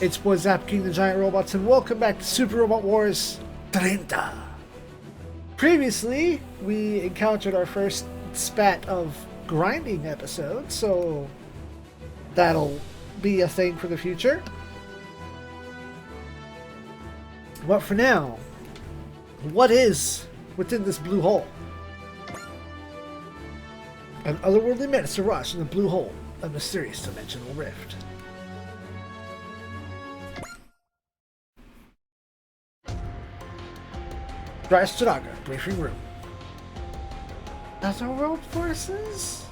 It's boy Zappa King the Giant Robots, and welcome back to Super Robot Wars 30. Previously, we encountered our first spat of grinding episodes, so that'll be a thing for the future. But for now, what is within this blue hole? An otherworldly menace to rush in the blue hole, a mysterious dimensional rift. Stradaga, briefing room. Otherworld forces?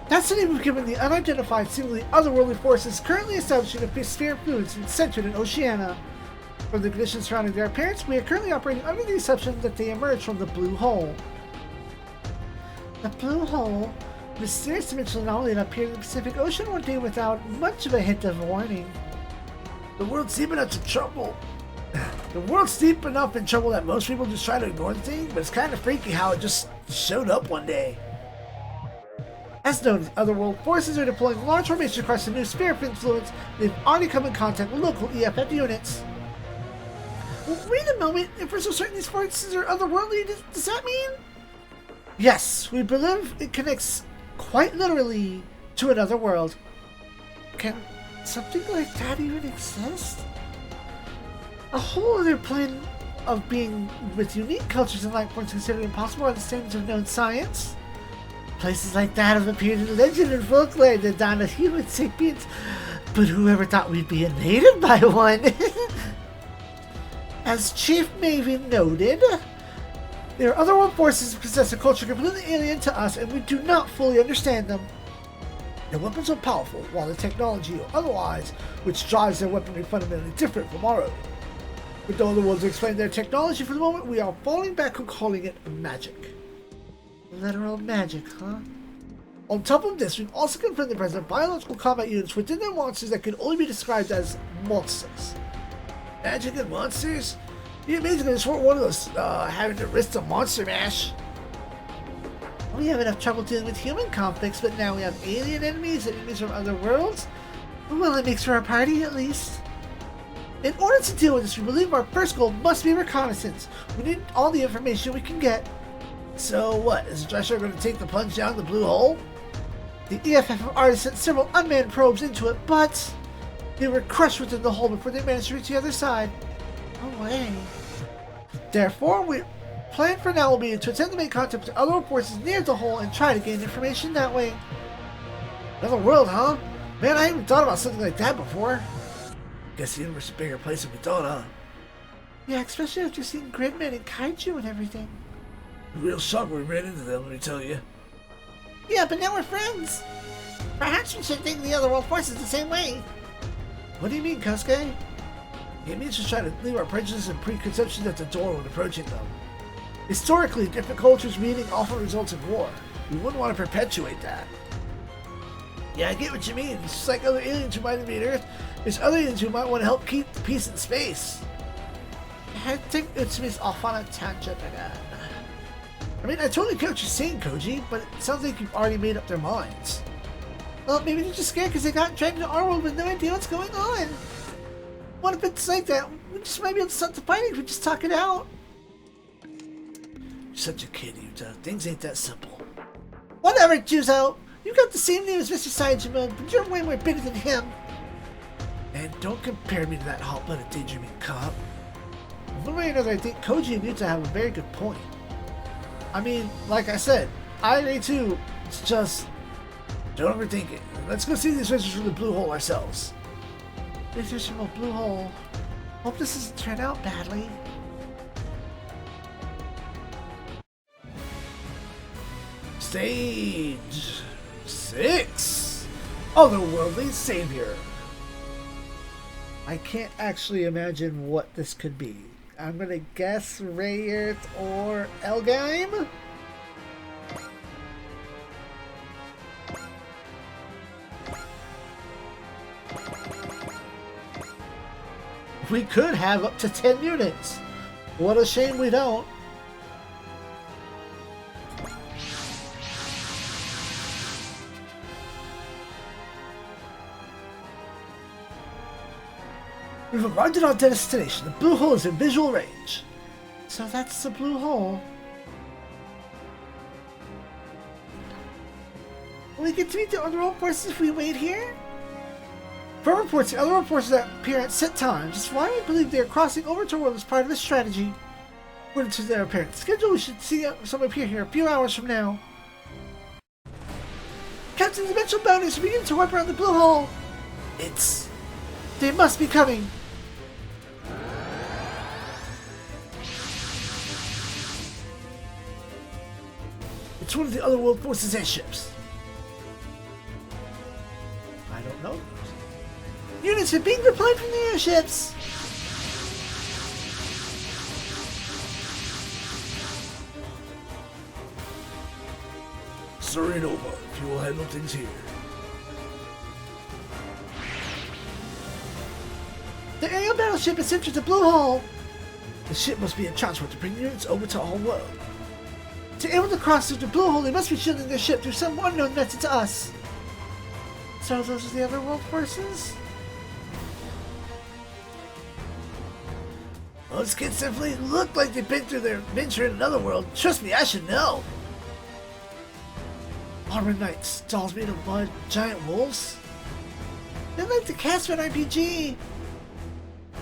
That's the name we've given the unidentified, seemingly otherworldly forces currently establishing a sphere of fluids centered in Oceania. From the conditions surrounding their appearance, we are currently operating under the assumption that they emerge from the blue hole. The blue hole? A mysterious dimensional anomaly that appeared in the Pacific Ocean one day without much of a hint of warning. The world's deep enough to trouble. The world's deep enough in trouble that most people just try to ignore the thing, but it's kind of freaky how it just showed up one day. As known, otherworld forces are deploying large formations across the new sphere of influence. They've already come in contact with local EFF units. Well, wait a moment, if we're so certain these forces are otherworldly, does that mean? Yes, we believe it connects quite literally to another world. Can something like that even exist? A whole other plane of being with unique cultures and life forms considered impossible by the standards of known science. Places like that have appeared in legend and folklore that dawn of human sapiens, but whoever thought we'd be invaded by one? As Chief Maven noted, there are otherworld forces that possess a culture completely alien to us, and we do not fully understand them. Their weapons are powerful, while the technology otherwise, which drives their weaponry fundamentally different from our own. With no other words to explain their technology for the moment, we are falling back on calling it magic. Literal magic, huh? On top of this, we've also confirmed the presence of biological combat units within their monsters that can only be described as monsters. Magic and monsters? You amazing this weren't one of those having to risk a monster mash. We have enough trouble dealing with human conflicts, but now we have alien enemies and enemies from other worlds? Well, it makes for a party at least. In order to deal with this, we believe our first goal must be reconnaissance. We need all the information we can get. So what, is the Drescher going to take the plunge down the blue hole? The EFF have already sent several unmanned probes into it, but they were crushed within the hole before they managed to reach the other side. No way. Therefore, we plan for now will be to attempt to make contact with other forces near the hole and try to gain information that way. Another world, huh? Man, I haven't thought about something like that before. Guess the universe is a bigger place than we thought, huh? Yeah, especially after seeing Gridman and Kaiju and everything. Real shock when we ran into them, let me tell you. Yeah, but now we're friends. Perhaps we should think the other world forces the same way. What do you mean, Kosuke? It means just trying to leave our prejudices and preconceptions at the door when approaching them. Historically, different cultures meeting often results in war. We wouldn't want to perpetuate that. Yeah, I get what you mean. It's just like other aliens who might invade Earth. There's other aliens who might want to help keep the peace in space. I think it's off on a tangent again. I mean, I totally get what you're saying, Koji, but it sounds like you've already made up their minds. Well, maybe they're just scared because they got dragged into our world with no idea what's going on. What if it's like that? We just might be able to start the fighting if we just talk it out. You're such a kid, Yuta. Things ain't that simple. Whatever, Juzo. You got the same name as Mr. Saijima, but you're way more bigger than him. And don't compare me to that hot-blooded daydreaming cop. One way or another, I think Koji and Yuta have a very good point. I mean, like I said, I agree too. It's just, don't overthink it. Let's go see these visitors from the blue hole ourselves. Visitors from a blue hole. Hope this doesn't turn out badly. Stage 6. Otherworldly Saviour. I can't actually imagine what this could be. I'm gonna guess Rayert or L-Gaim? We could have up to 10 units. What a shame we don't. We've arrived at our destination. The blue hole is in visual range. So that's the blue hole. Will we get to meet the Otherworld forces if we wait here? From reports, the Otherworld forces appear at set times. That's why we believe they are crossing over to World as part of this strategy. According to their apparent schedule, we should see some appear here a few hours from now. Captain, dimensional boundaries are beginning to wipe around the blue hole. They must be coming. It's one of the Otherworld forces' airships. I don't know. Units are being deployed from the airships. Serenova, if you will handle things here. The aerial battleship has entered the blue hole. The ship must be in transport to bring units over to our world. To be able to cross through the blue hole, they must be shielding their ship through some unknown method to us. So those are the Otherworld forces? Those kids definitely look like they've been through their adventure in another world. Trust me, I should know. Armored knights, dolls made of mud, giant wolves. They're like the cast of an RPG.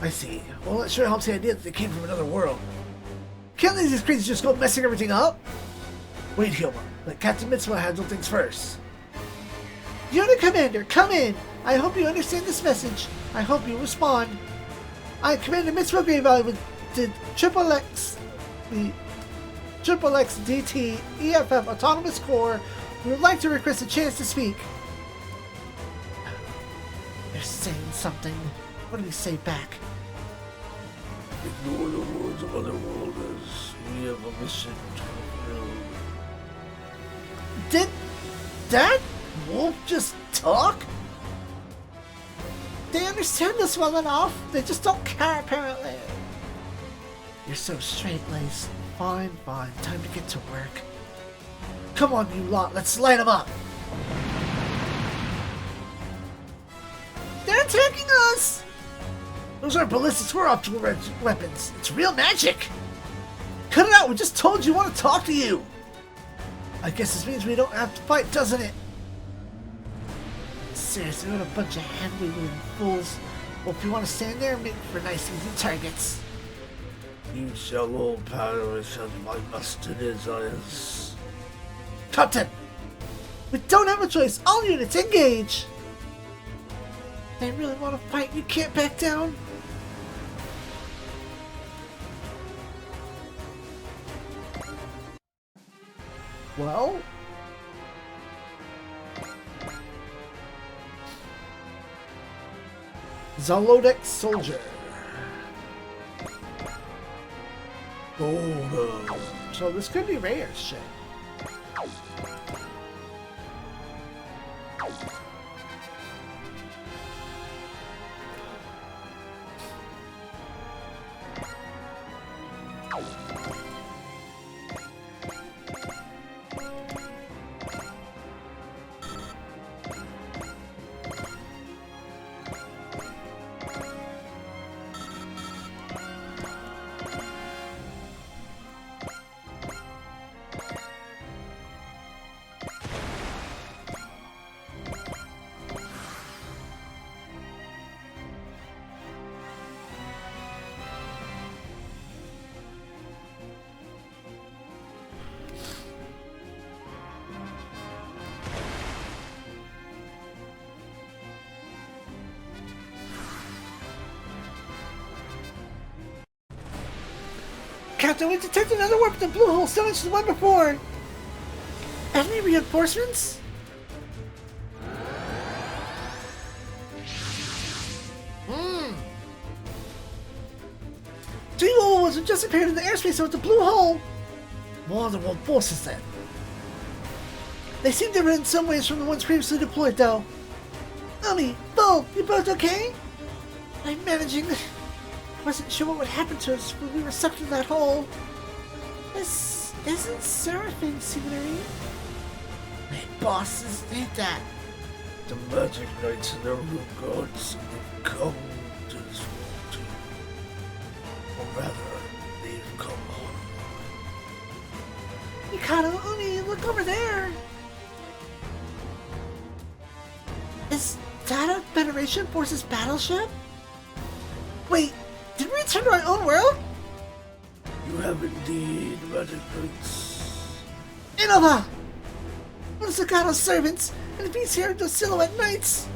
I see. Well, that sure helps the idea that they came from another world. Can't let these crazies just go messing everything up? Wait, Hilma. Let Captain Mitzvah handle things first. Unit Commander, come in. I hope you understand this message. I hope you respond. I am Commander Mitzvah Grey Valley with the the Triple X DT EFF Autonomous Corps. We would like to request a chance to speak. They're saying something. What do we say back? Ignore the words of Otherworlders. We have a mission to fulfill. Did that wolf just talk? They understand us well enough. They just don't care, apparently. You're so straight-laced. Fine, fine. Time to get to work. Come on, you lot. Let's light them up. They're attacking us! Those aren't ballistics. We're optical weapons. It's real magic. Cut it out. We just told you we want to talk to you. I guess this means we don't have to fight, doesn't it? Seriously, what a bunch of hand-wiggling fools. Well, if you want to stand there, make for nice, easy targets. You shall all perish as my master desires. Captain! We don't have a choice. All units, engage! They really want to fight. You can't back down. Well... Zalodex Soldier. Oh, so this could be rare shit. Captain, we detected another warp in the blue hole similar to the one before. Enemy reinforcements? ZEON was just appeared in the airspace of the blue hole. More Otherworld forces then. They seem different in some ways from the ones previously deployed, though. Bull, you both okay? I'm managing. Wasn't sure what would happen to us when we were sucked in that hole. This isn't Seraphim scenery. My bosses need that. The magic knights and their root gods have come to this world. or rather, they've come home. Mikado, Umi, look over there! Is that a Federation Forces battleship? Wait, did we return to our own world? You have indeed, Magic Knights. Innova! One of Zagado's servants, and if he's here, those Silhouette Knights!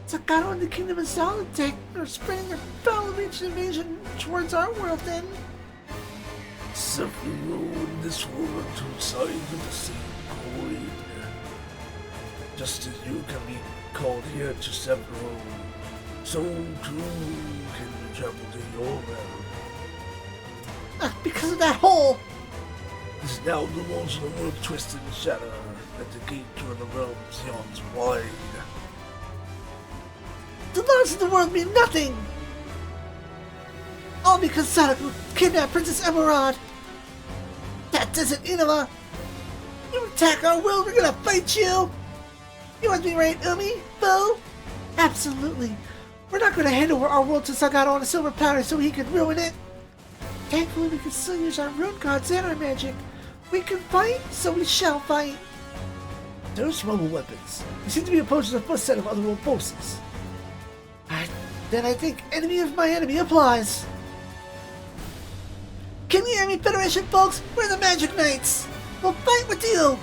Zagado and the Kingdom of Zolotech are spreading their foul-reaching invasion towards our world then. Sephiroth and this world are two sides of the same coin. Just as you can be called here to Sephiroth, so too can you travel to your realm. Because of that hole! This is now the walls of the world twisted and shattered, and the gate to the realms yawns wide. The laws of the world mean nothing! All because Sadako kidnapped Princess Emerald! That doesn't, Innova! You attack our world, we're gonna fight you! You want me right, Umi? Bo? Absolutely! We're not gonna hand over our world to Zagato on a silver platter so he can ruin it! Thankfully, we can still use our rune gods and our magic. We can fight, so we shall fight. Those mobile weapons. You seem to be opposed to the first set of Otherworld forces. Then I think enemy of my enemy applies. Can you hear me, Federation folks? We're the Magic Knights. We'll fight with you.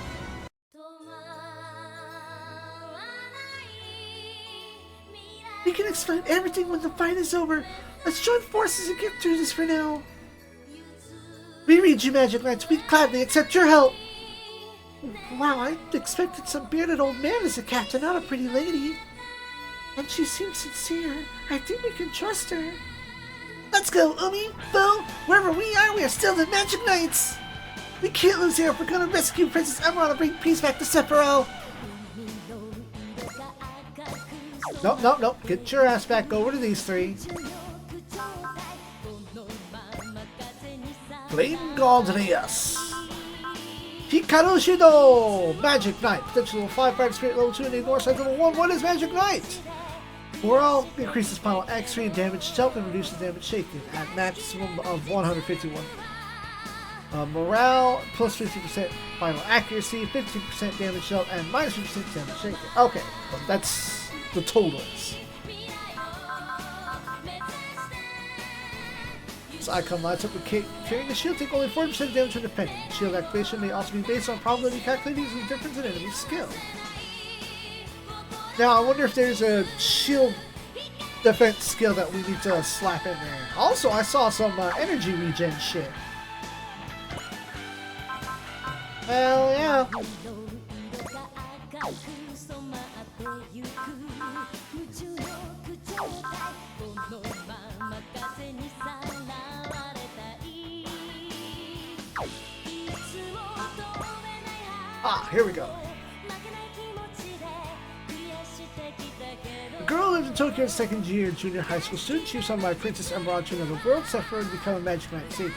We can explain everything when the fight is over. Let's join forces and get through this for now. We read you, Magic Knights. We gladly accept your help. Wow, I expected some bearded old man as a captain, not a pretty lady. And she seems sincere. I think we can trust her. Let's go, Umi, Bo. Wherever we are still the Magic Knights. We can't lose here if we're gonna rescue Princess Emerald and bring peace back to Sephiroth. Nope. Get your ass back over to these three. Flame God Reyes. Hikaru Shido! Magic Knight. Potential level 5, Bright Spirit level 2, and Ignore Sight level 1. What is Magic Knight? Morale increases final X3 and damage dealt and reduces damage taken at maximum of 151. Morale plus 50% final accuracy, 50% damage dealt, and minus 50% damage taken. Okay, well, that's the totals. This icon lights up with carrying the shield, take only 40% damage when defending. Shield activation may also be based on probability calculated using the difference in enemy skill. Now, I wonder if there's a shield defense skill that we need to slap in there. Also, I saw some energy regen shit. Hell yeah. Ah, here we go. A girl lives in Tokyo's second year junior high school student. She was summoned by Princess Emerald to another world, set for her to become a Magic Knight Savior.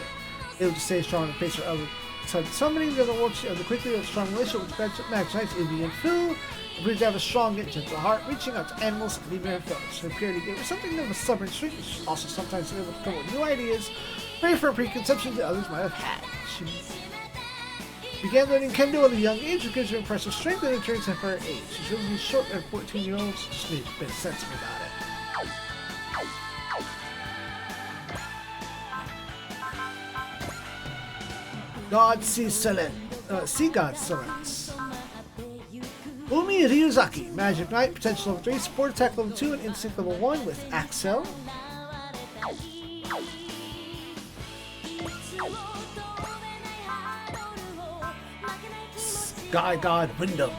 Able to stay strong and face her other side summoning the other world, she quickly have a strong relationship with Magic Knights Ivy and Phil. Agreed to have a strong yet gentle heart, reaching out to animals and even her fellows. Her purity gave her something of a stubborn streak, which also sometimes able to come up with new ideas, free from preconceptions that others might have had. She began learning kendo at a young age, which gives her impressive strength and endurance at her age. She's really short at 14-year-olds, just made a bit of sense to me about it. God Sea God Silence. Umi Ryuzaki, Magic Knight, potential level 3, support attack level 2, and instinct level 1 with Axel. Sky God Wyndham.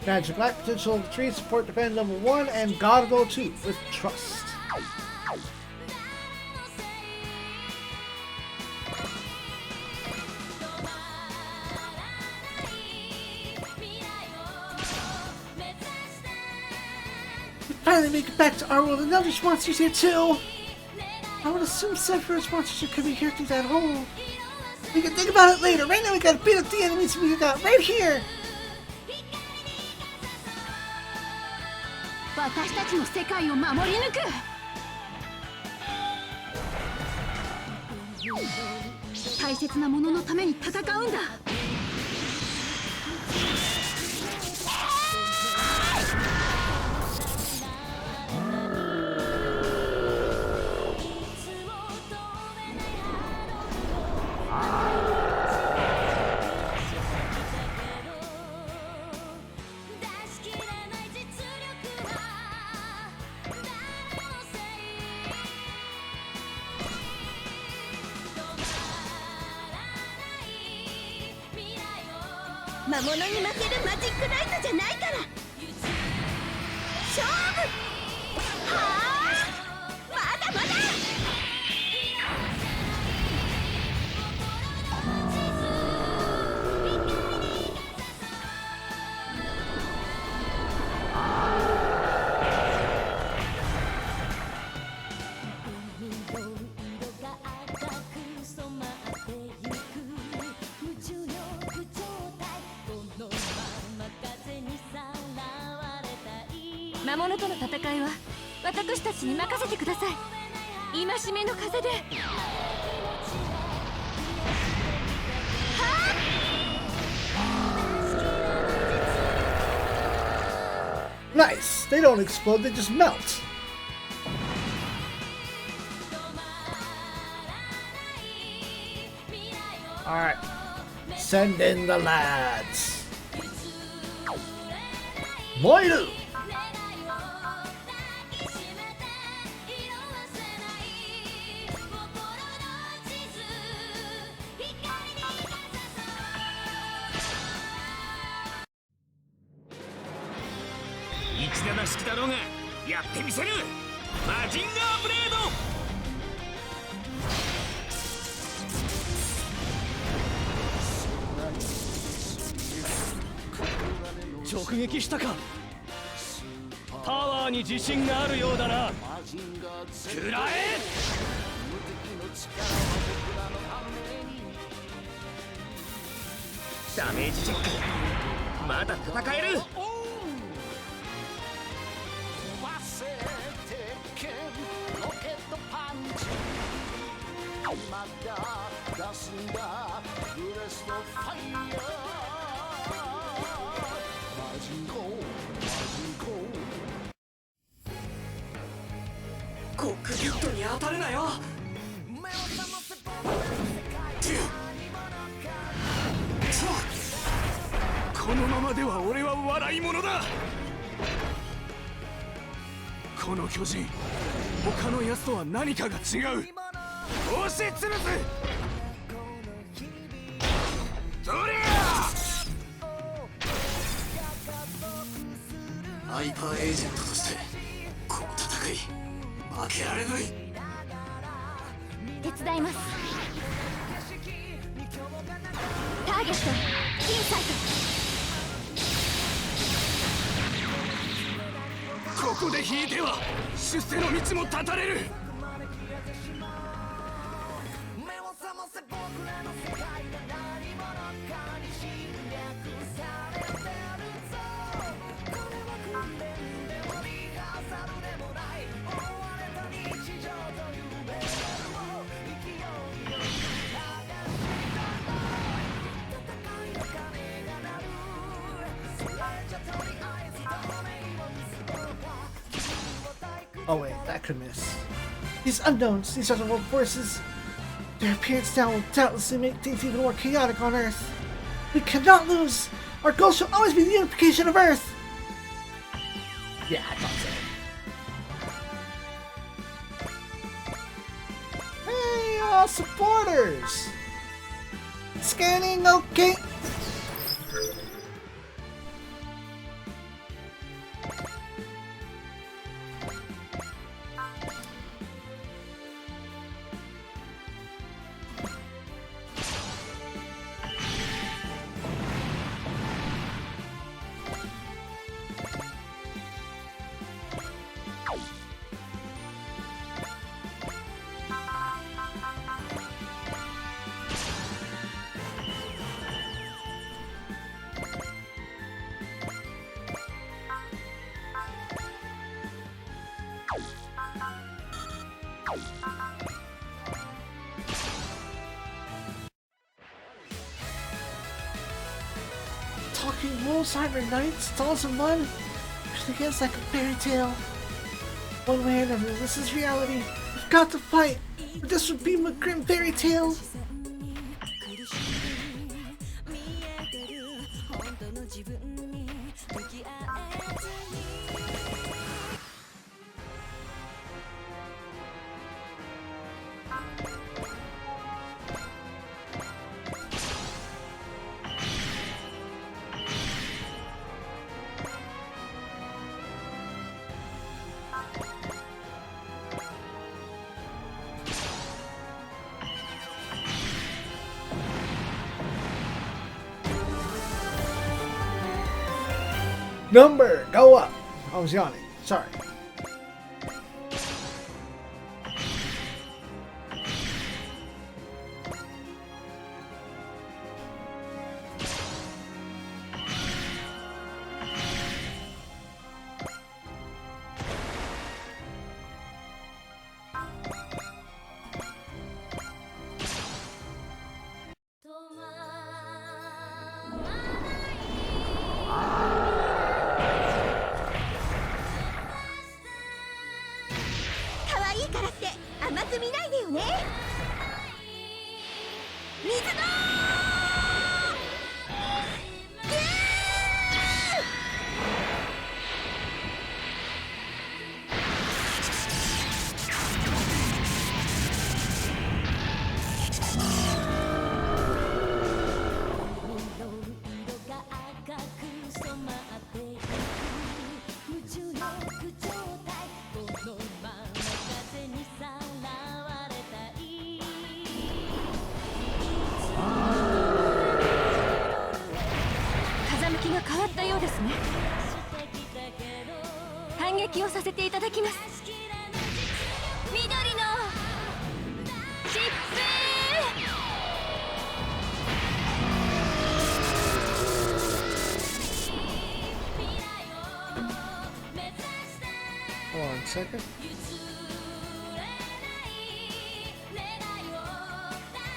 Magic Knight, potential level 3, support defend level 1, and God level 2 with Trust. We finally make it back to our world, and now there's monsters here too! I would assume Sephiroth's monsters are coming here through that hole. We can think about it later. Right now we gotta beat up the enemies we got right here! 大切なもののために戦うんだ。魔物に負けるマジックナイトじゃないから。勝負。はあ、まだまだ。魔物との戦いは私たちに任せてください。戒めの風で。Nice! They don't explode, they just melt. Alright. Send in the lads. Moiru! "直撃したか。パワーに自信があるようだな。食らえ!」ダメージチェック。まだ戦える。コックピットに当たるなよ。このままでは俺は笑い者だ。この巨人、他の奴とは何かが違う。押し潰す。どれや。ハイパーエージェントとしてこの戦い負けられない。手伝います。ターゲットインサイト。ここで引いては出世の道も断たれる。Oh wait, that could miss. These unknowns, these otherworld forces, their appearance now will doubtlessly make things even more chaotic on Earth. We cannot lose! Our goal shall always be the unification of Earth! Yeah, I thought so. Hey, supporters! Scanning, okay. Alzheimer nights, dolls of mud. Everything is like a fairy tale. One way or another, this is reality. We've got to fight, or this would be a grim fairy tale. Number, go up. I was yawning. Sorry. Second.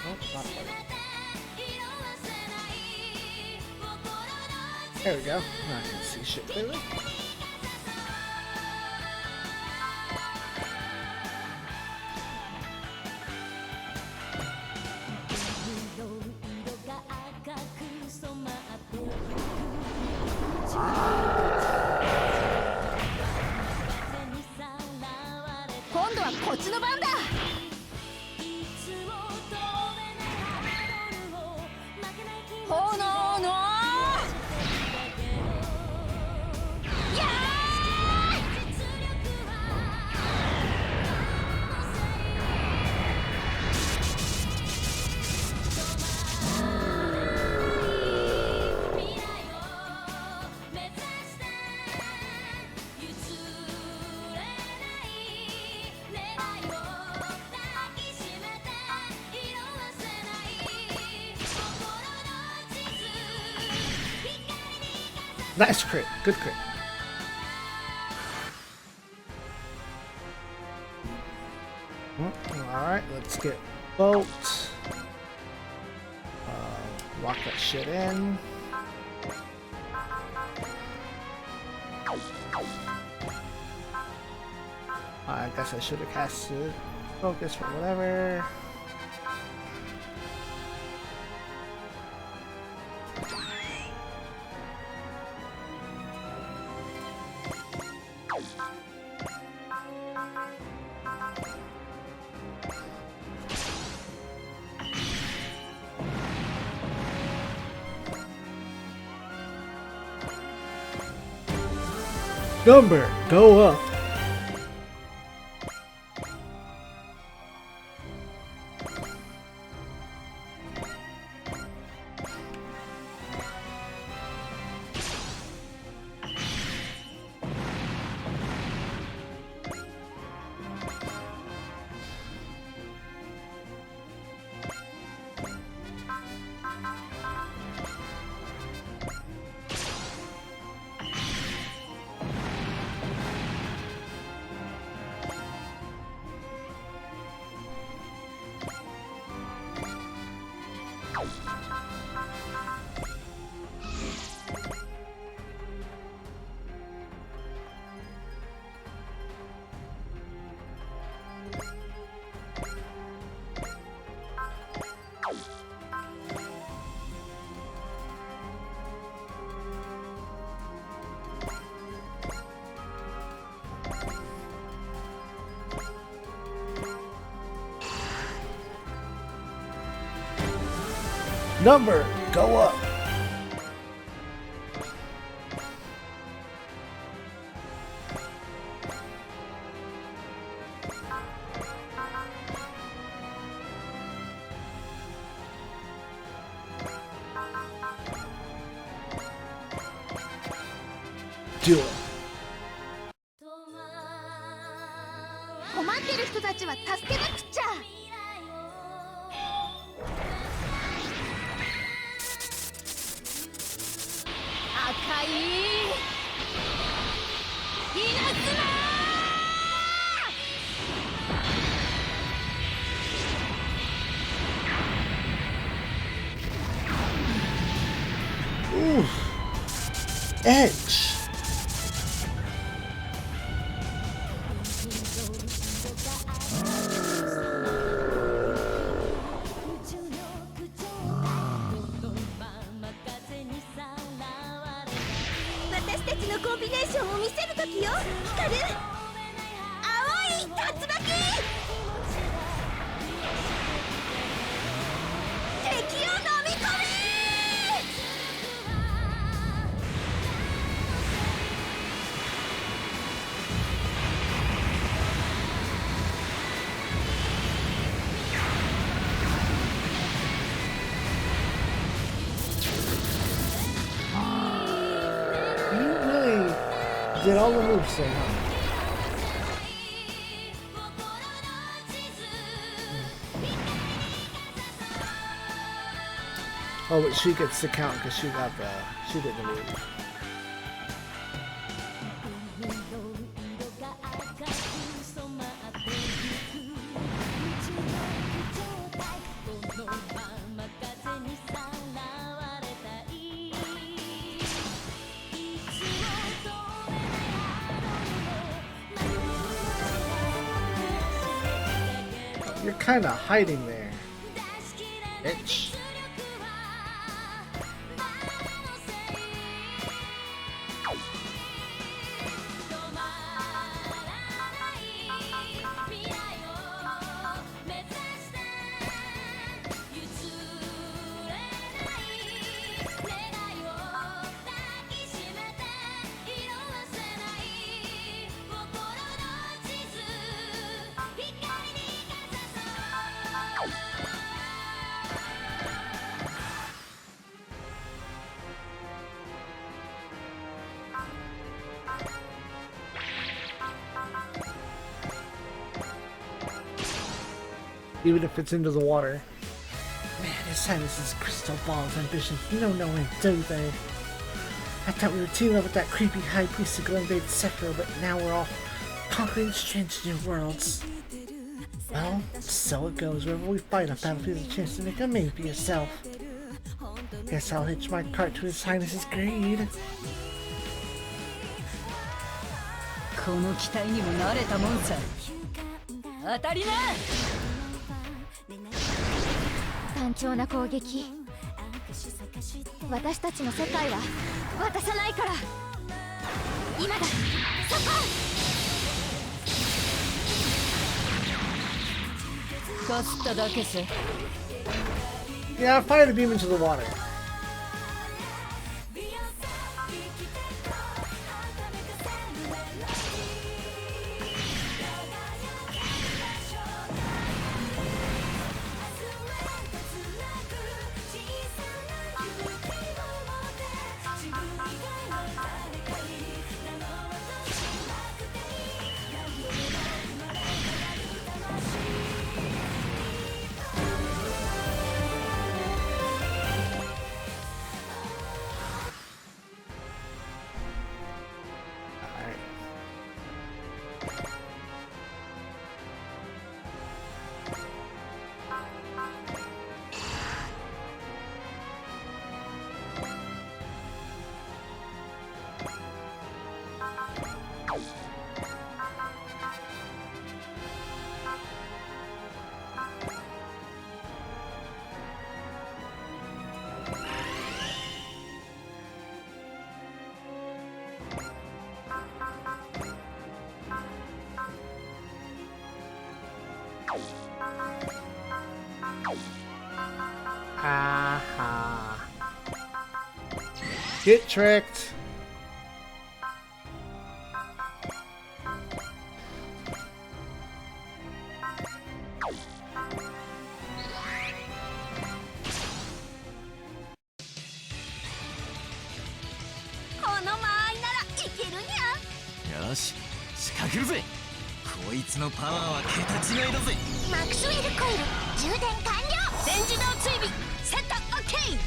Oh, not quite. There we go. Now I can see shit clearly. Nice crit. Good crit. Alright, let's get boat. Lock that shit in. I guess I should have casted focus for whatever. Number, go up. Number, go up. Do it. 困ってる人たちは助けなくっちゃ。赤い稲妻。Ooh. Edge. Did all the moves there, huh? Oh, but she gets the count because she did the move. You're kind of hiding there, bitch. Even if it's into the water. Man, His Highness's crystal ball of ambition. You don't know him, do they? I thought we were teaming up with that creepy high priest to go invade Sephiroth, but now we're all conquering strange new worlds. Well, so it goes. Wherever we fight, a battlefield is a chance to make a name for yourself. Guess I'll hitch my cart to His Highness's greed. この機体にも慣れたもんさ。当たりな。単調な攻撃。私たちの世界は渡さないから。今だ。そこ。かすっただけさ。Yeah, fire the beam into the water. Aha. Get tricked. この間合いならいけるにゃ。よし仕掛けるぜ。こいつのパワーは桁違いだぜ。マクスウェルコイル充電完了。全自動追尾セットオッケー。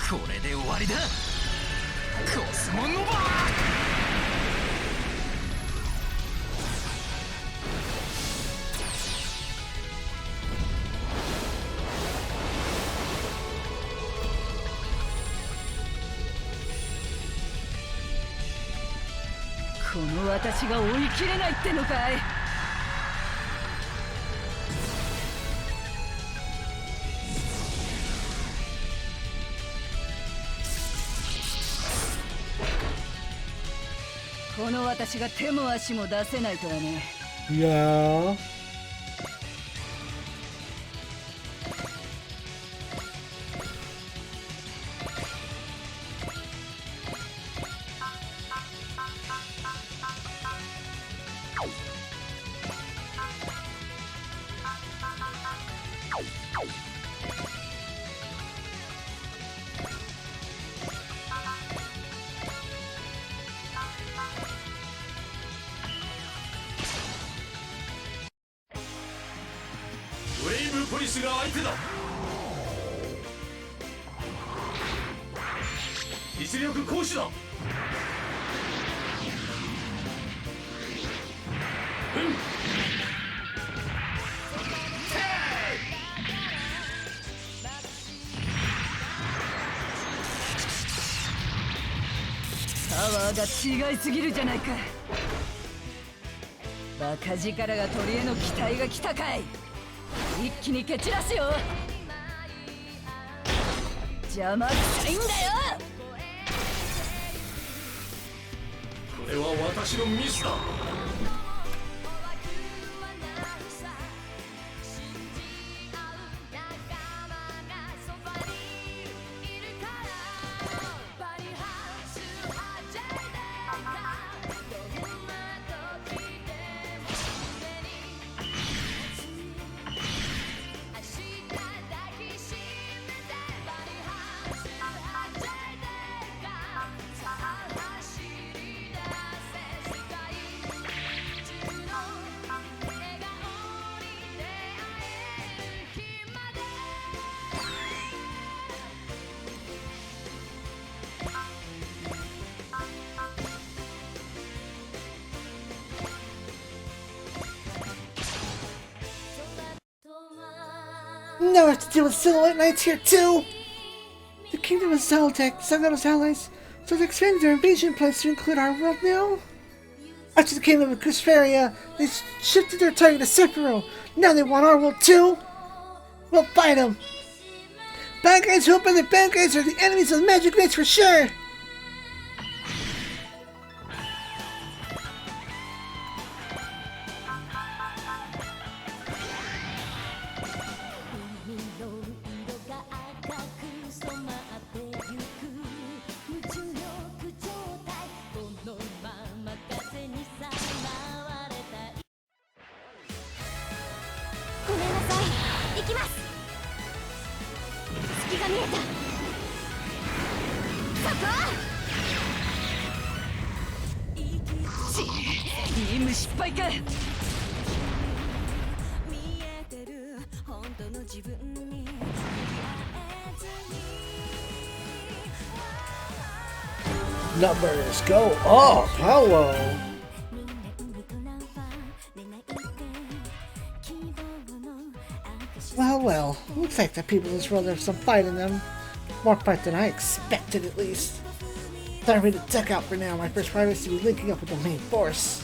これで終わりだ。コスモノバー。この私が追い切れないってのかい。この私が手も足も出せないとはね。いやー。ウェイブポリスが相手だ。実力行使だ。パワーが違いすぎるじゃないか。バカ力が鳥への期待が来たかい。一気に蹴散らすよ。邪魔くさいんだよ。これは私のミスだ。Now I have to deal with Silhouette Knights here too! The Kingdom of Zeltek, Zagato's allies, so they expanded their invasion plans to include our world now? After the Kingdom of Grisferia, they shifted their target to Sephiroth. Now they want our world too? We'll fight them! Bad guys who open their bad guys are the enemies of the Magic Knights for sure! Numbers go up! Hello! Well, looks like the people in this world have some fight in them. More fight than I expected, at least. Time for me to duck out for now. My first priority is to be linking up with the main force.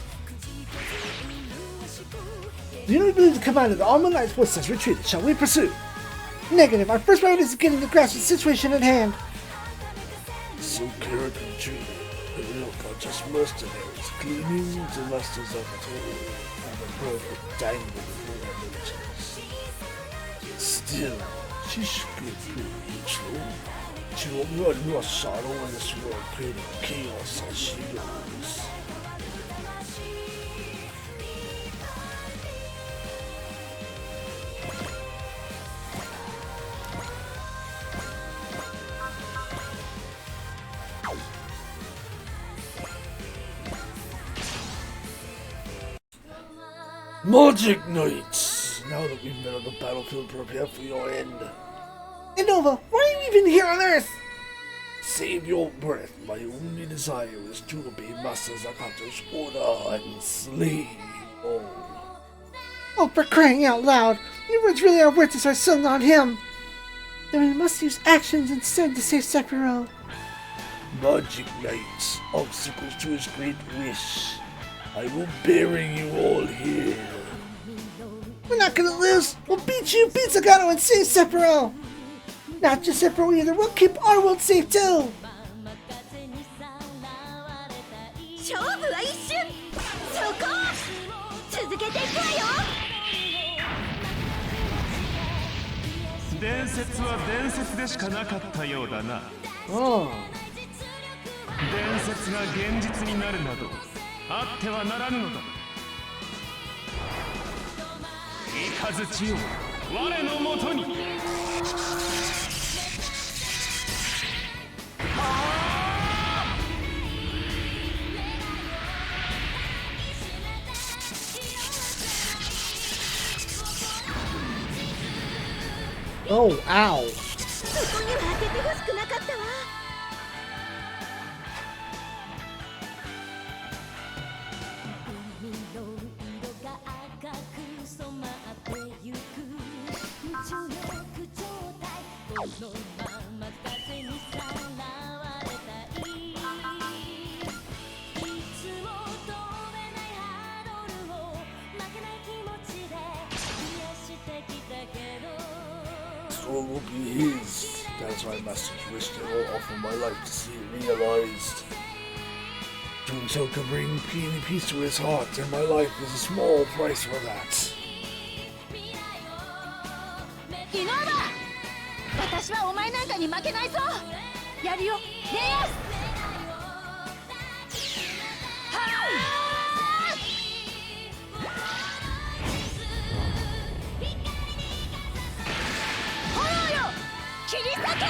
Do you really believe the command of the Almond Knight's force has retreated? Shall we pursue? Negative. Our first priority is getting the grasp of the situation at hand. So character treated. The ilk are just mercenaries, cleaning the masters of the tool, and the perfect diamond of the villages. Still, she should be pretty true. She will run roughshod over this world, creating chaos as she goes. Magic Knights! Now that we've met on the battlefield, prepare for your end. Innova, why are you even here on Earth? Save your breath. My only desire is to obey Master Zakato's order and slay you all. Oh, for crying out loud! Your words really are worth this, our son, not him! Then we must use actions instead to save Sephiroth. Magic Knights, obstacles to his great wish. I will bury you all here. We're not gonna lose! We'll beat you, beat Zagato, and save Sephiroth! Not just Sephiroth either, we'll keep our world safe too! 勝負は一瞬そこ続けていくわよ伝説は伝説でしかなかったようだな。Oh. 伝説が現実になるなどあってはならぬのだ。雷よ、我のもとに。Oh, ow. そこには当ててほしくなかったわThrone will be his. That's why Master wished I will offer my life to see it realized. Doing so could bring peace to his heart, and my life is a small price for that. イノーバ私はお前なんかに負けないぞやるよレイヤス炎よ切り裂け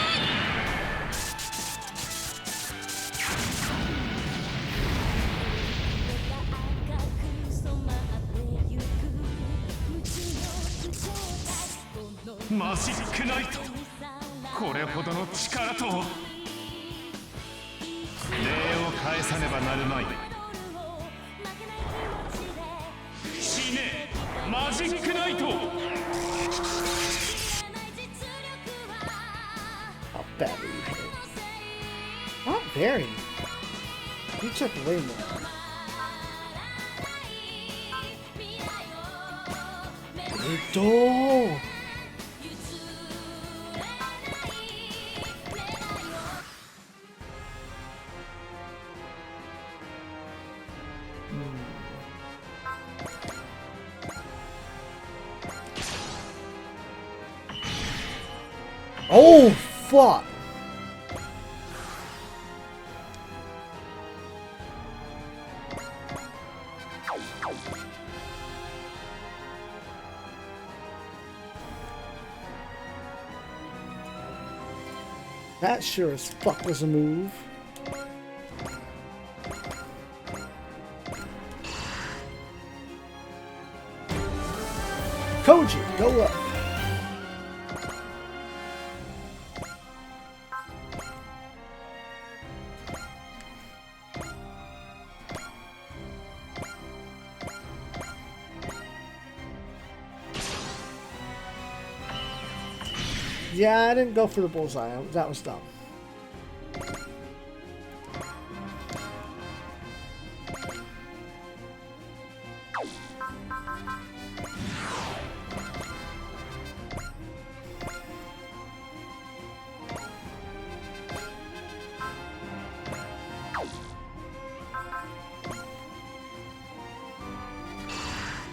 マジックナイト、これほどの力と礼を返さねばなるまい。死ねマジックナイト。 How bad are you hit? Not very. You took way more. Ito! Oh, fuck! That sure as fuck was a move. Koji, go up. Yeah, I didn't go for the bullseye. That was dumb.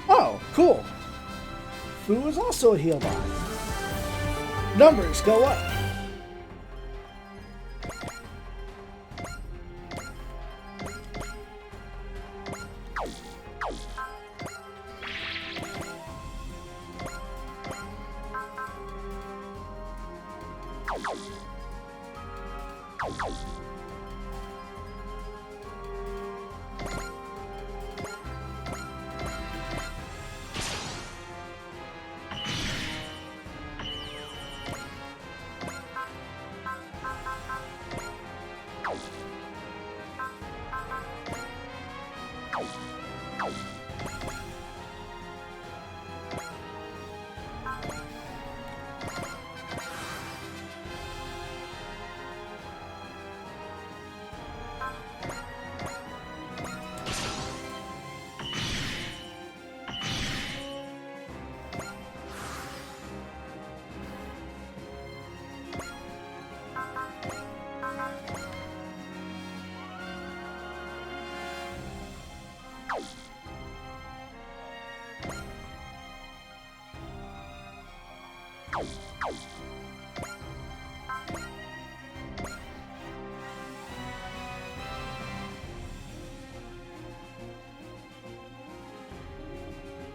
Oh, cool. Fu is also a heal bot. Numbers go up.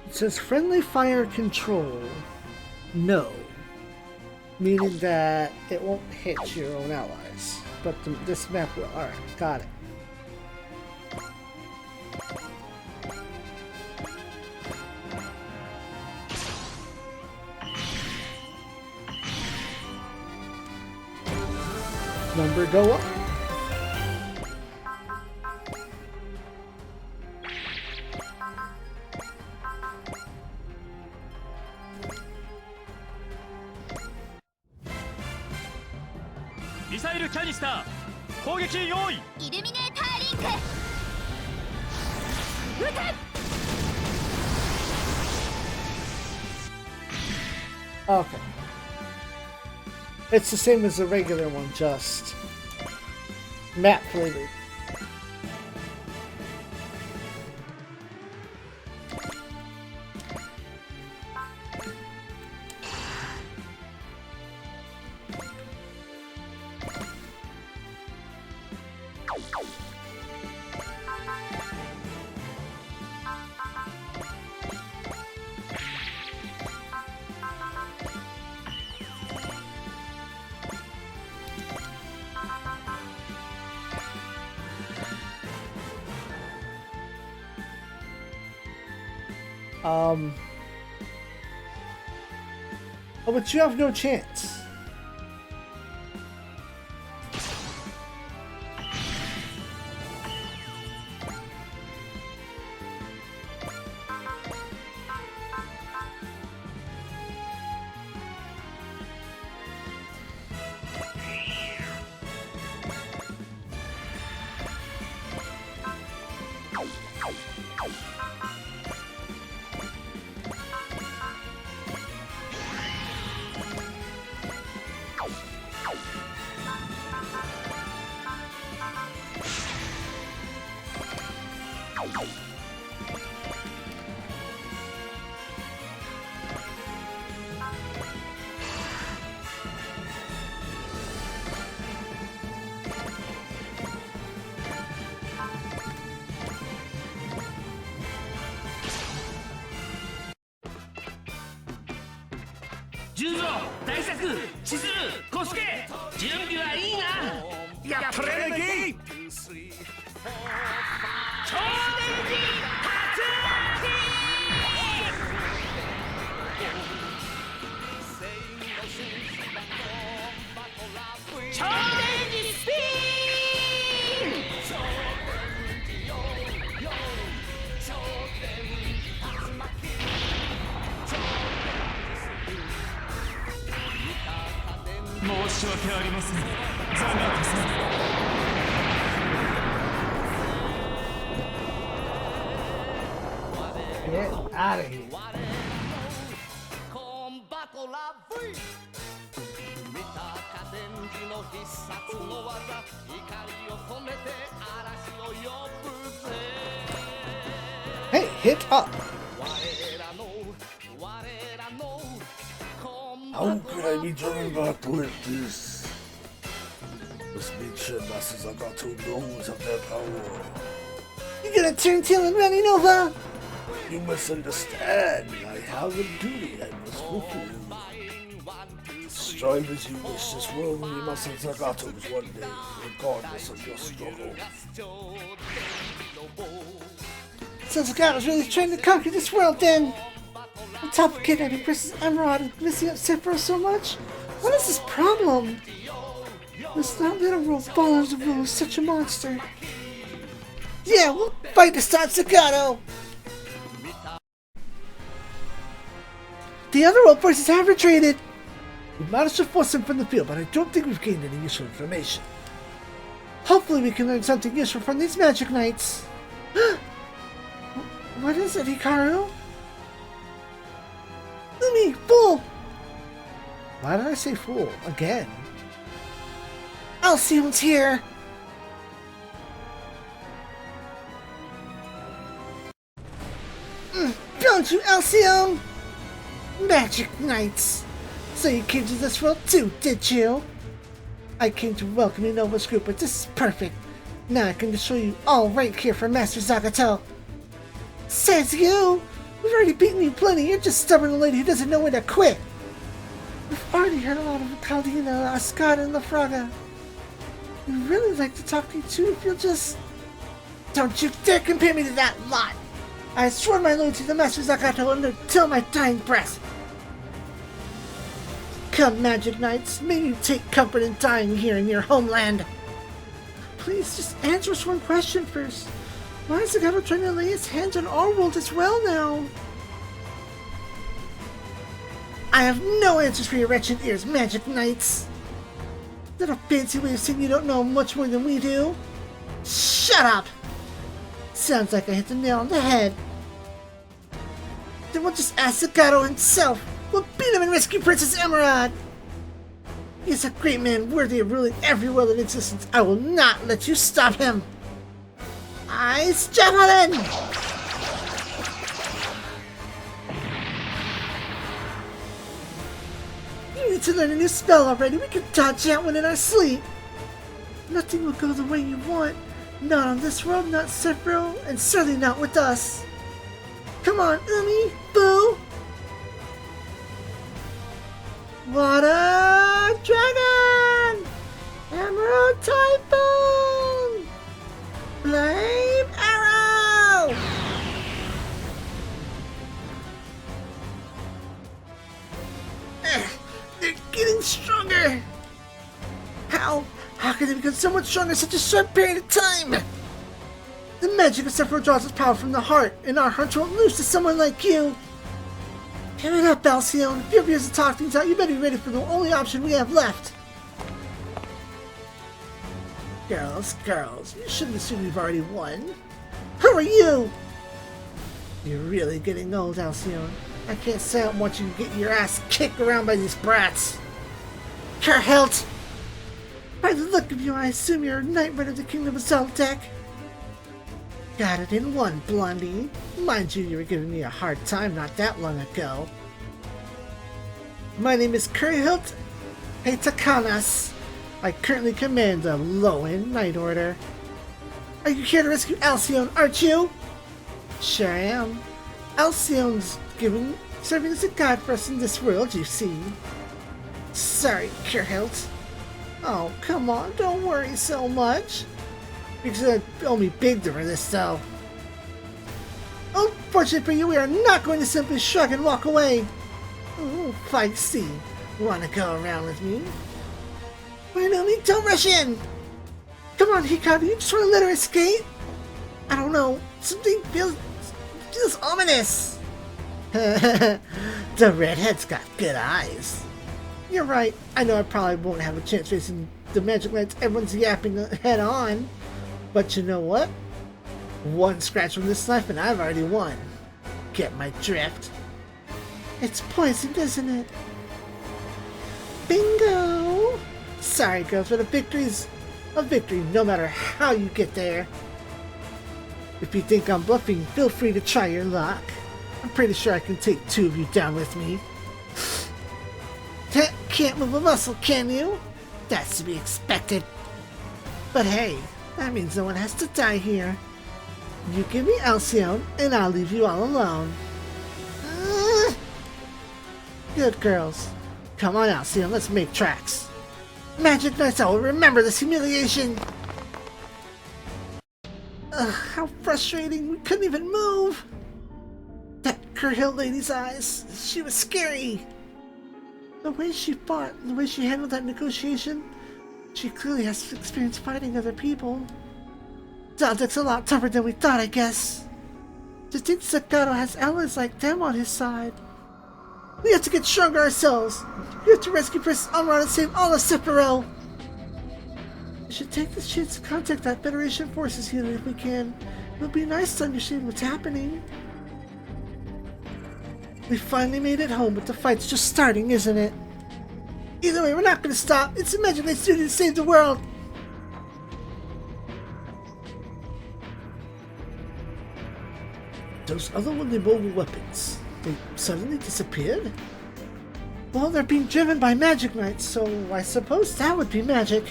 It says friendly fire control. No. Meaning that it won't hit your own allies. But this map will. Alright, got it. Number go up. Missile canister 攻撃用意。イルミネーターリンク撃て。 Okay. It's the same as the regular one, just map flavored. Oh, but you have no chance. Get out of here. Hey, hit up. How could I be driven back like this? Let's make sure Master Zagato knows of their power. You gonna turn tail and run Nova? You must understand, I have a duty I must fulfill. Strive as you wish, this world will be Master Zagato's one day, regardless of your struggle. So Zagato's really trying to conquer this world then? On top of kidnapping Princess Emerald and messing up Sephiroth so much? What is this problem? Let's not let a world fall as the rule of such a monster. Yeah, we'll fight to stop Zagato! The Otherworld forces have retreated! We managed to force them from the field, but I don't think we've gained any useful information. Hopefully we can learn something useful from these magic knights. What is it, Hikaru? Umi, fool! Why did I say fool? Again? Alcyon's here! Don't you, Alcyon? Magic Knights! So you came to this world too, did you? I came to welcome you to Nova's group, but this is perfect. Now I can just show you all right here for Master Zagato. Says you! We've already beaten you plenty, you're just stubborn old lady who doesn't know when to quit. We've already heard a lot of Caldina, Ascada, and Lafraga. We'd really like to talk to you too if you'll just... Don't you dare compare me to that lot! I sworn my loyalty to the Master Zagato until my dying breath. Come, Magic Knights, may you take comfort in dying here in your homeland. Please, just answer us one question first. Why is Zagato trying to lay his hands on our world as well now? I have no answers for your wretched ears, Magic Knights. Is that a fancy way of saying you don't know much more than we do? Shut up! Sounds like I hit the nail on the head. Then we'll just ask Zagato himself. We'll beat him and rescue Princess Emerald. He's a great man worthy of ruling every world in existence. I will not let you stop him. Ice Javelin! You need to learn a new spell already. We can dodge out one in our sleep. Nothing will go the way you want. Not on this world, not Sephiroth, and certainly not with us. Come on, Umi, Boo! Water Dragon! Emerald Typhoon! Flame Arrow! They're getting stronger! How can they become so much stronger in such a short period of time? The magic of Sephiroth draws its power from the heart, and our hearts won't lose to someone like you. Give it up, Alcyon. If your ears are talk things out, you better be ready for the only option we have left. Girls, you shouldn't assume you've already won. Who are you? You're really getting old, Alcyon. I can't say I want you to get your ass kicked around by these brats. Kerhilt! By the look of you, I assume you're a Knight Rider of the Kingdom of Zoltek. Got it in one, Blondie. Mind you were giving me a hard time not that long ago. My name is Kerhilt Heitakanas. I currentently command the Lowen Knight Order. Are you here to rescue Alcyon, aren't you? Sure I am. Alcyon's serving as a guide for us in this world, you see. Sorry, Kerhilt. Oh, come on, don't worry so much. You're gonna owe me big for this, though. Unfortunately for you, we are not going to simply shrug and walk away. Oh, feisty. Wanna go around with me? Wait, no, don't rush in! Come on, Hikaru, you just wanna let her escape? I don't know, something feels ominous. The redhead's got good eyes. You're right, I know I probably won't have a chance facing the Magic Knights everyone's yapping head on. But you know what? One scratch from this knife and I've already won. Get my drift? It's poisoned, isn't it? Bingo! Sorry girls, but a victory's a victory no matter how you get there. If you think I'm bluffing, feel free to try your luck. I'm pretty sure I can take two of you down with me. can't move a muscle, can you? That's to be expected. But hey, that means no one has to die here. You give me Alcyone, and I'll leave you all alone. Good girls. Come on, Alcyone, let's make tracks. Magic Knights, I will remember this humiliation. Ugh, how frustrating. We couldn't even move. That Curhill lady's eyes. She was scary. The way she fought, the way she handled that negotiation, she clearly has experience fighting other people. Zaldek's a lot tougher than we thought, I guess. To think Zagato has allies like them on his side. We have to get stronger ourselves. We have to rescue Princess Amrod and save all of Sephiroth. We should take this chance to contact that Federation forces unit if we can. It would be nice to understand what's happening. We finally made it home, but the fight's just starting, isn't it? Either way, we're not going to stop. It's Magic Knight's duty to save the world. Those otherworldly mobile weapons, they suddenly disappeared? Well, they're being driven by Magic Knights, so I suppose that would be magic.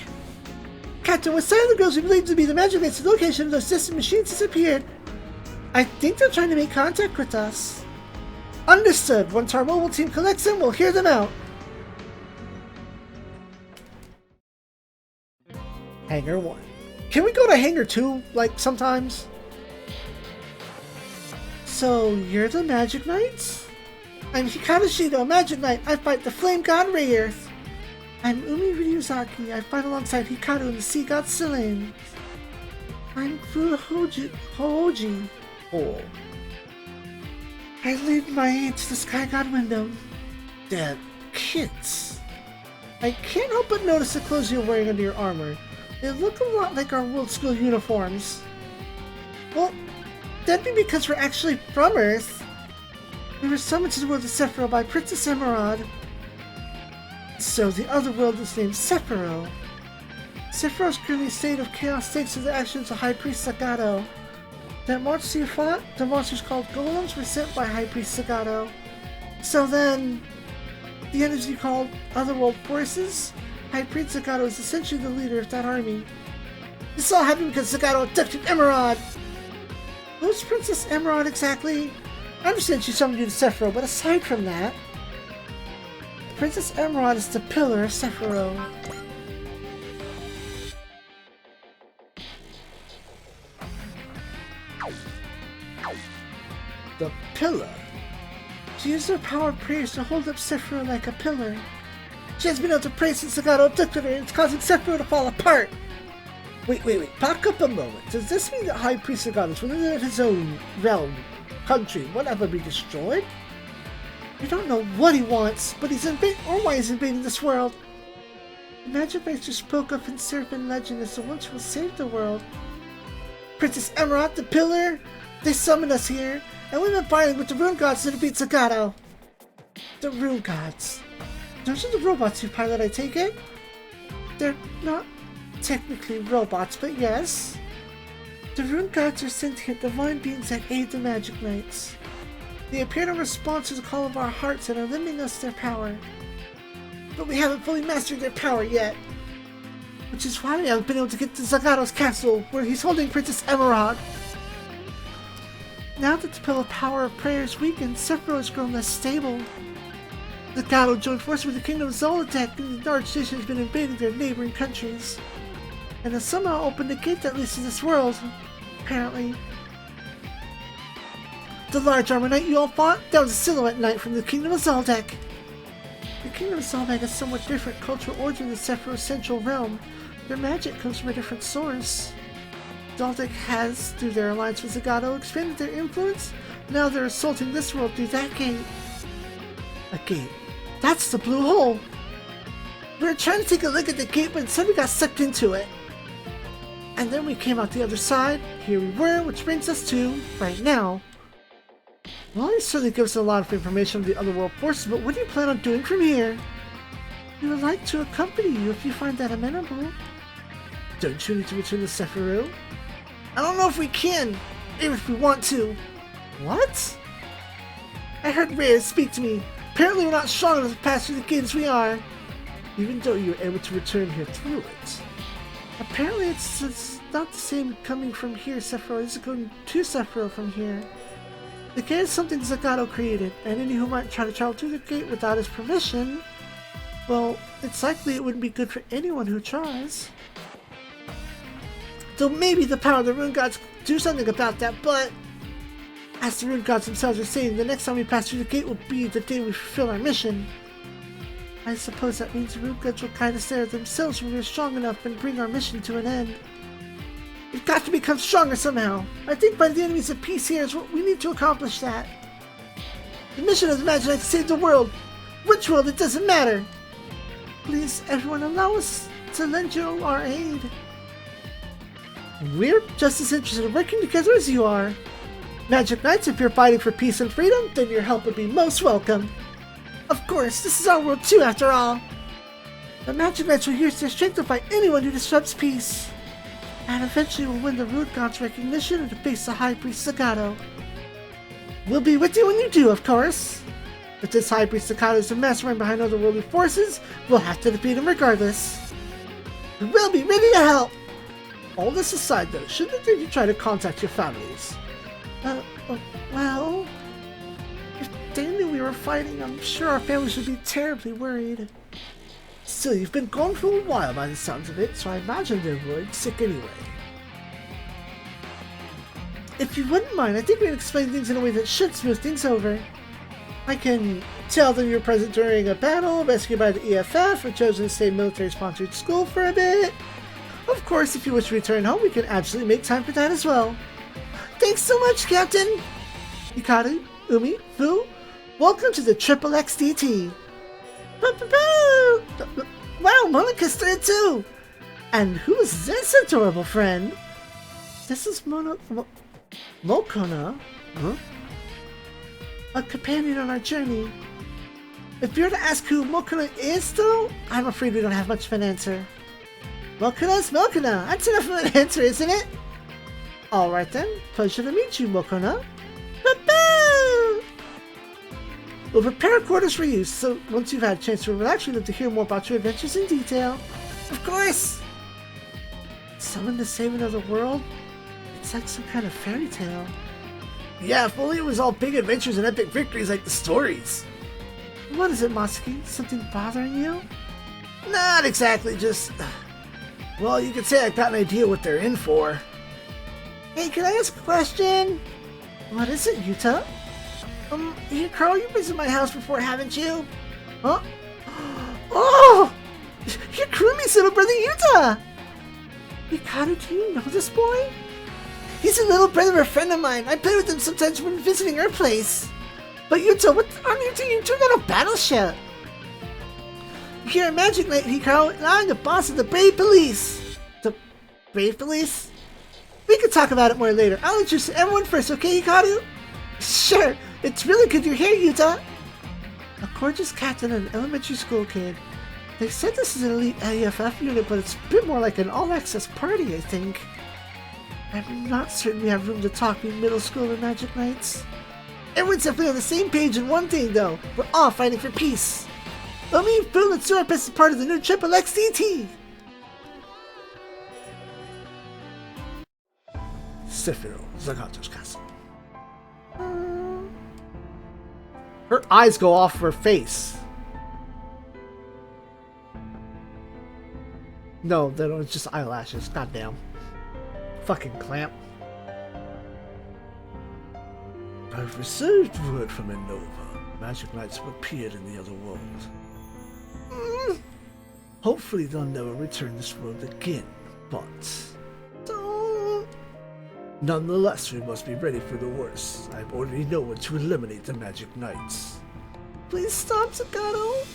Captain, what side of the girls we believe to be the Magic Knights' location of those distant machines disappeared? I think they're trying to make contact with us. Understood. Once our mobile team collects them, we'll hear them out. Hangar 1. Can we go to Hangar 2, like, sometimes? So, you're the Magic Knights? I'm Hikaru Shido, Magic Knight. I fight the Flame God Rayearth. I'm Umi Ryuzaki. I fight alongside Hikaru and the Sea God Selene. I'm Fuhoji. Oh. I lead my aid to the Sky God window. Damn kids. I can't help but notice the clothes you're wearing under your armor. They look a lot like our World School uniforms. Well, that'd be because we're actually from Earth. We were summoned to the world of Sephiroth by Princess Emerald. So the other world is named Sephiroth. Sephiroth's currently a state of chaos thanks to the actions of High Priest Zagato. That monster you fought, the monsters called golems, were sent by High Priest Zagato. So then, the enemies you called Otherworld forces, High Priest Zagato is essentially the leader of that army. This all happened because Zagato abducted Emerald. Who's Princess Emerald exactly? I understand she summoned you to Sephiroth, but aside from that, Princess Emerald is the pillar of Sephiroth. The pillar? She used her power of prayers to hold up Sephiroth like a pillar. She has been able to pray since Zagato abducted her, and it's causing Sephiroth to fall apart. Wait. Back up a moment. Does this mean that High Priest Zagato is within his own realm, country, will ever be destroyed? We don't know what he wants, but he's invading, or why he's invading this world. The Magic Knights just spoke of in Serpent legend as the ones who will save the world. Princess Emerald, the pillar, they summoned us here, and we've been fighting with the Rune Gods to defeat Zagato. The Rune Gods. Those are the robots you pilot, I take it? They're not technically robots, but yes. The Rune Gods are sentient divine beings that aid the Magic Knights. They appear to respond to the call of our hearts and are lending us their power. But we haven't fully mastered their power yet. Which is why we haven't been able to get to Zagato's castle, where he's holding Princess Emerald. Now that the pillar power of prayer is weakened, Sephiroth has grown less stable. Zagato joined forces with the Kingdom of Zolotech, and the Archdition has been invading their neighboring countries. And has somehow opened the gate that leads to this world, apparently. The large armor knight you all fought, that was a silhouette knight from the Kingdom of Zolotech. The Kingdom of Zolotech has somewhat different cultural origin than Sephiroth's central realm. Their magic comes from a different source. Zolotech has, through their alliance with Zagato, expanded their influence. Now they're assaulting this world through that gate. A gate. That's the blue hole! We were trying to take a look at the gate, but instead we got sucked into it. And then we came out the other side. Here we were, which brings us to, right now. Well, you certainly give us a lot of information on the Otherworld forces, but what do you plan on doing from here? We would like to accompany you if you find that amenable. Don't you need to return to Sephiroth? I don't know if we can, even if we want to. What? I heard Reyes speak to me. Apparently we're not strong enough to pass through the gate as we are. even though you were able to return here through it. Apparently it's not the same coming from here, Sephiroth. It's going to Sephiroth from here. The gate is something Zagato created, and any who might try to travel through the gate without his permission, well, it's likely it wouldn't be good for anyone who tries. Though maybe the power of the Rune Gods do something about that, but as the Rune Gods themselves are saying, the next time we pass through the gate will be the day we fulfill our mission. I suppose that means the Rune Gods will kind of stare at themselves when we're strong enough and bring our mission to an end. We've got to become stronger somehow. I think by the enemies of peace here is what we need to accomplish that. The mission of the Magic Knight to save the world. Which world, it doesn't matter. Please, everyone, allow us to lend you our aid. We're just as interested in working together as you are. Magic Knights, if you're fighting for peace and freedom, then your help would be most welcome. Of course, this is our world too, after all. The Magic Knights will use their strength to fight anyone who disrupts peace. And eventually we'll win the Rune God's recognition and face the High Priest Zagato. We'll be with you when you do, of course. If this High Priest Zagato is the mastermind behind otherworldly forces, we'll have to defeat him regardless. We'll be ready to help. All this aside though, shouldn't you try to contact your families? Well, if they knew we were fighting, I'm sure our families would be terribly worried. Still, you've been gone for a while by the sounds of it, so I imagine they would sick anyway. If you wouldn't mind, I think we can explain things in a way that should smooth things over. I can tell them you were present during a battle, rescued by the EFF, or chosen to stay military-sponsored school for a bit. Of course, if you wish to return home, we can absolutely make time for that as well. Thanks so much, Captain! Hikaru, Umi, Fu, welcome to the Triple XDT. Wow, Monika's there too! And who's this adorable friend? This is Mokona? Huh? A companion on our journey. If you're to ask who Mokona is though, I'm afraid we don't have much of an answer. Mokona's Mokona! That's enough of an answer, isn't it? Alright then, pleasure to meet you, Mokona. We'll prepare quarters for you, so once you've had a chance to relax, we'd love to hear more about your adventures in detail. Of course! Someone to save another world? It's like some kind of fairy tale. Yeah, if only it was all big adventures and epic victories like the stories. What is it, Masuki? Something bothering you? Not exactly, just... Well, you could say I've got an idea what they're in for. Hey, can I ask a question? What is it, Yuta? Here, Carl, you've been to my house before, haven't you? Huh? Oh! You're Kurumi's little brother, Yuta! Hikaru, do you know this boy? He's a little brother of a friend of mine. I play with him sometimes when visiting our place. But Yuta, what on earth are you doing on a battleship? You're a Magic Knight, Hikaru, and I'm the boss of the Brave Police. The Brave Police? We can talk about it more later. I'll introduce everyone first, okay, Hikaru? Sure. It's really good you're here, Yuta! A gorgeous captain and an elementary school kid. They said this is an elite AFF unit, but it's a bit more like an all-access party, I think. I'm not certain we have room to talk being middle school and Magic Knights. Everyone's definitely on the same page in one thing, though. We're all fighting for peace. Me and Phil and Surapis is part of the new Triple XDT! Sephiroth, Zagato's castle. Her eyes go off her face. No, it's just eyelashes. Goddamn. Fucking clamp. I've received word from Innova. Magic Knights have appeared in the other world. Hopefully they'll never return this world again, but... Nonetheless, we must be ready for the worst. I already know what to eliminate the Magic Knights. Please stop, Zagato.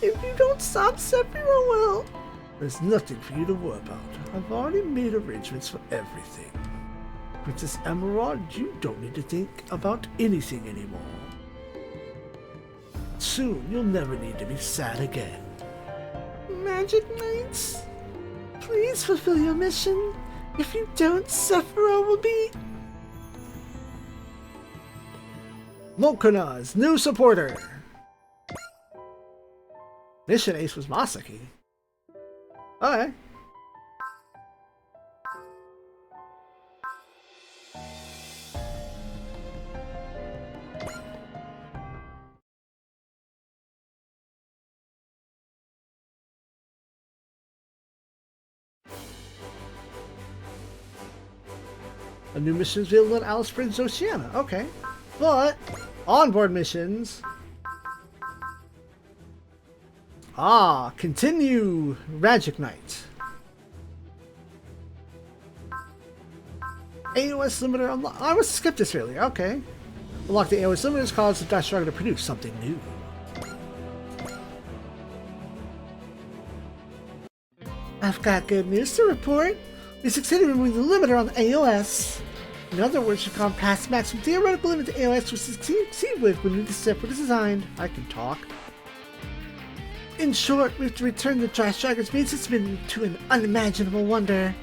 If you don't stop, Sephiroth will. There's nothing for you to worry about. I've already made arrangements for everything. Princess Emerald, you don't need to think about anything anymore. Soon, you'll never need to be sad again. Magic Knights, please fulfill your mission. If you don't, Sephiroth will be... Mokona's new supporter. Mission Ace was Masaki. Okay. A new mission is available in Alice Springs, Oceania. Okay. But, onboard missions. Ah, continue Magic Knight. AOS limiter unlocked. I was skipped this earlier. Okay. Unlock the AOS limiters cause the Dash Dragon to produce something new. I've got good news to report. We succeeded in removing the limiter on the AOS. In other words, we've gone past the maximum theoretical limit to AOS we succeed with when the step was designed. I can talk. In short, we have to return the Dry Striker's main system to an unimaginable wonder.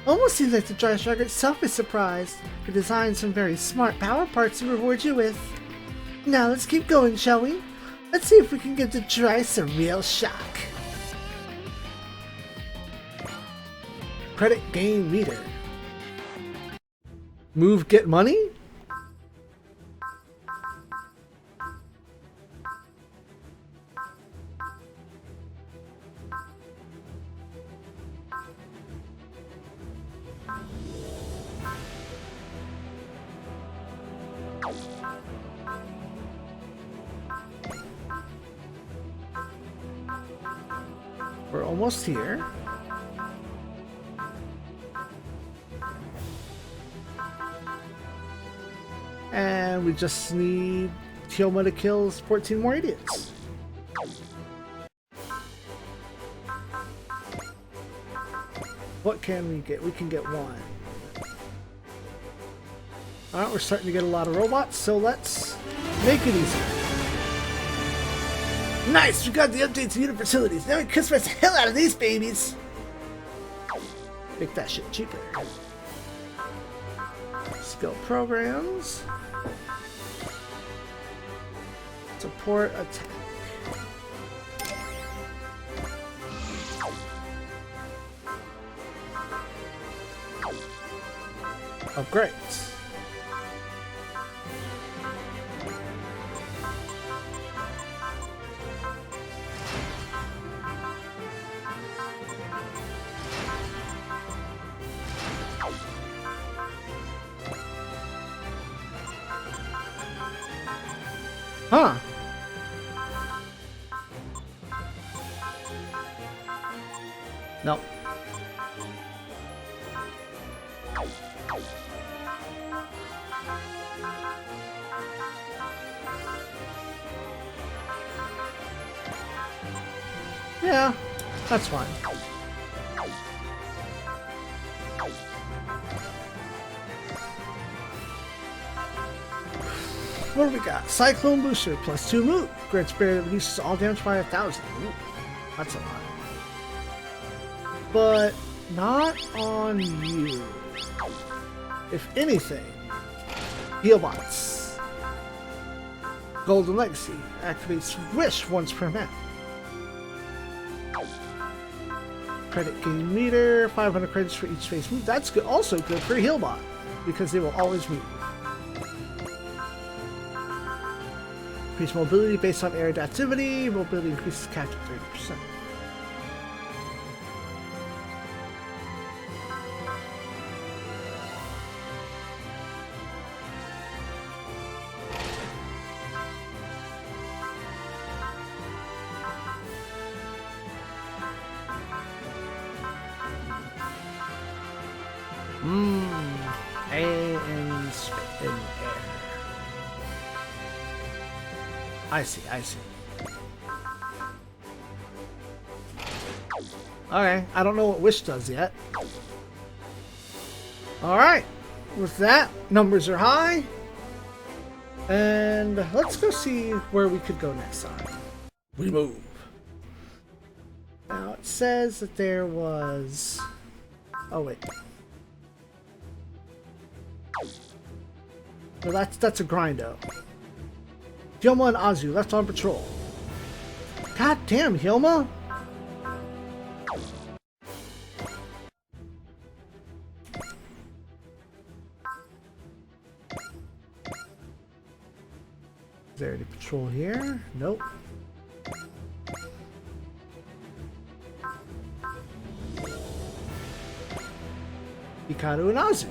Almost seems like the Dry Striker itself is surprised. We designed some very smart power parts to reward you with. Now let's keep going, shall we? Let's see if we can give the Dryce a real shock. Credit gain meter. Move, get money? We're almost here. And we just need Tioma to kill 14 more idiots. What can we get? We can get one. Alright, we're starting to get a lot of robots, so let's make it easier. Nice! We got the updates to unit facilities. Now we can customize the hell out of these babies! Make that shit cheaper. Skill programs. Support attack. Upgrades. Huh. Nope. Yeah, that's fine. What do we got? Cyclone Booster plus 2 move. Grants barrier reduces all damage by 1,000. Ooh, that's a lot. But not on you. If anything, Healbots. Golden Legacy activates Wish once per map. Credit gain meter, 500 credits for each face move. That's good. Also good for Healbot because they will always move. Increase mobility based on air adaptivity. Mobility increases cap to 30%. In air. I see, I see. Okay, I don't know what Wish does yet. Alright, with that, numbers are high. And let's go see where we could go next time. We move. Now it says that there was... Oh wait. No, that's a grindo. Tioma and Azu left on patrol. God damn, Hilma! Is there any patrol here? Nope. Hikaru and Azu.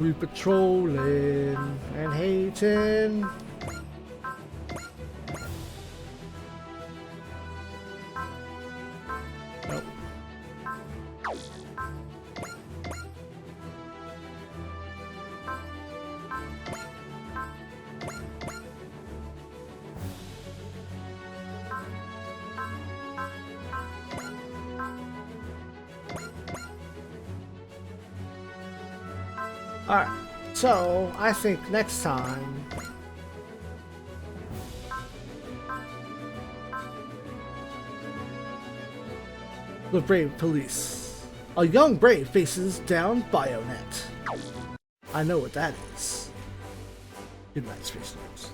We patrolling and hating. Nope. Alright, so I think next time the Brave Police. A young brave faces down Bionet. I know what that is. Good night, Space Nerds.